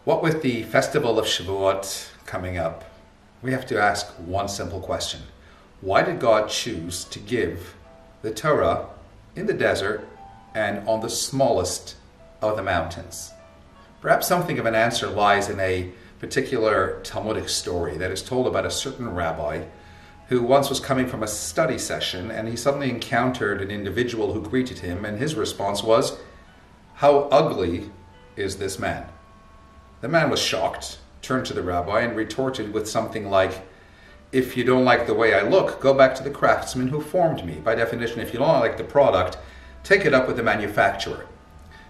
What with the festival of Shavuot coming up, we have to ask one simple question. Why did God choose to give the Torah in the desert and on the smallest of the mountains? Perhaps something of an answer lies in a particular Talmudic story that is told about a certain rabbi who once was coming from a study session, and he suddenly encountered an individual who greeted him, and his response was, "How ugly is this man?" The man was shocked, turned to the rabbi, and retorted with something like, "If you don't like the way I look, go back to the craftsman who formed me. By definition, if you don't like the product, take it up with the manufacturer."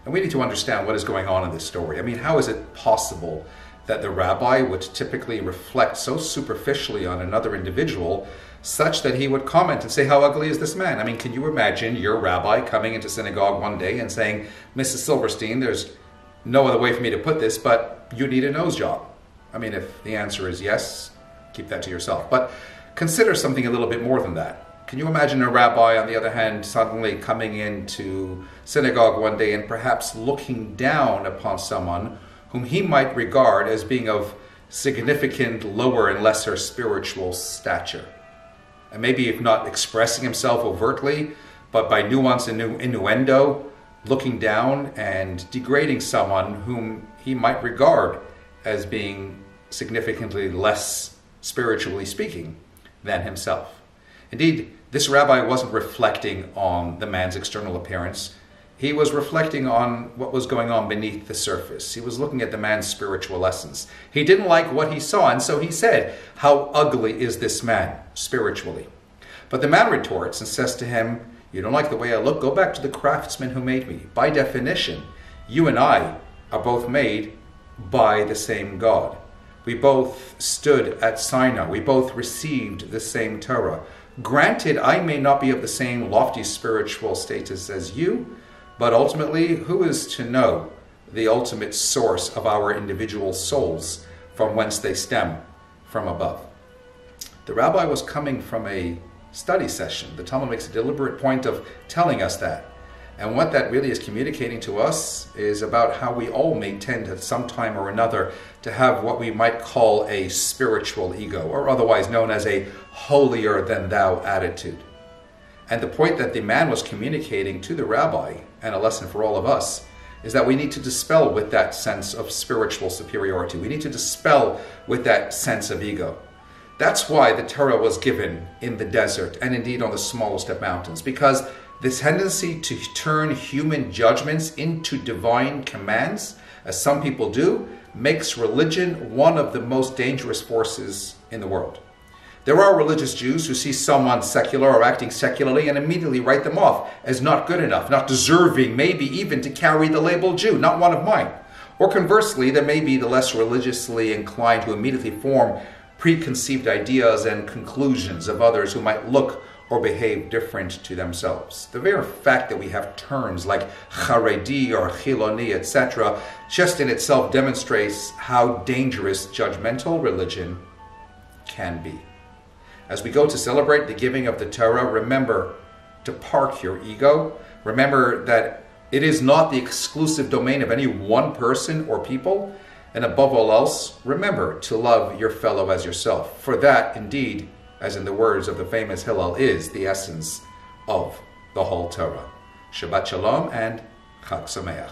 And we need to understand what is going on in this story. I mean, how is it possible that the rabbi would typically reflect so superficially on another individual such that he would comment and say, "How ugly is this man?" I mean, can you imagine your rabbi coming into synagogue one day and saying, "Mrs. Silverstein, there's no other way for me to put this, but you need a nose job"? I mean, if the answer is yes, keep that to yourself. But consider something a little bit more than that. Can you imagine a rabbi, on the other hand, suddenly coming into synagogue one day and perhaps looking down upon someone whom he might regard as being of significant lower and lesser spiritual stature? And maybe if not expressing himself overtly, but by nuance and innuendo, looking down and degrading someone whom he might regard as being significantly less, spiritually speaking, than himself. Indeed, this rabbi wasn't reflecting on the man's external appearance. He was reflecting on what was going on beneath the surface. He was looking at the man's spiritual essence. He didn't like what he saw, and so he said, "How ugly is this man spiritually?" But the man retorts and says to him, "You don't like the way I look? Go back to the craftsman who made me. By definition, you and I are both made by the same God. We both stood at Sinai. We both received the same Torah. Granted, I may not be of the same lofty spiritual status as you, but ultimately, who is to know the ultimate source of our individual souls from whence they stem from above?" The rabbi was coming from a study session. The Talmud makes a deliberate point of telling us that. And what that really is communicating to us is about how we all may tend at some time or another to have what we might call a spiritual ego, or otherwise known as a holier than thou attitude. And the point that the man was communicating to the rabbi, and a lesson for all of us, is that we need to dispel with that sense of spiritual superiority. We need to dispel with that sense of ego. That's why the Torah was given in the desert, and indeed on the smallest of mountains, because this tendency to turn human judgments into divine commands, as some people do, makes religion one of the most dangerous forces in the world. There are religious Jews who see someone secular or acting secularly and immediately write them off as not good enough, not deserving, maybe even to carry the label Jew, not one of mine. Or conversely, there may be the less religiously inclined who immediately form preconceived ideas and conclusions of others who might look or behave different to themselves. The very fact that we have terms like Haredi or Chiloni, etc., just in itself demonstrates how dangerous judgmental religion can be. As we go to celebrate the giving of the Torah, remember to park your ego. Remember that it is not the exclusive domain of any one person or people. And above all else, remember to love your fellow as yourself. For that, indeed, as in the words of the famous Hillel, is the essence of the whole Torah. Shabbat Shalom and Chag Sameach.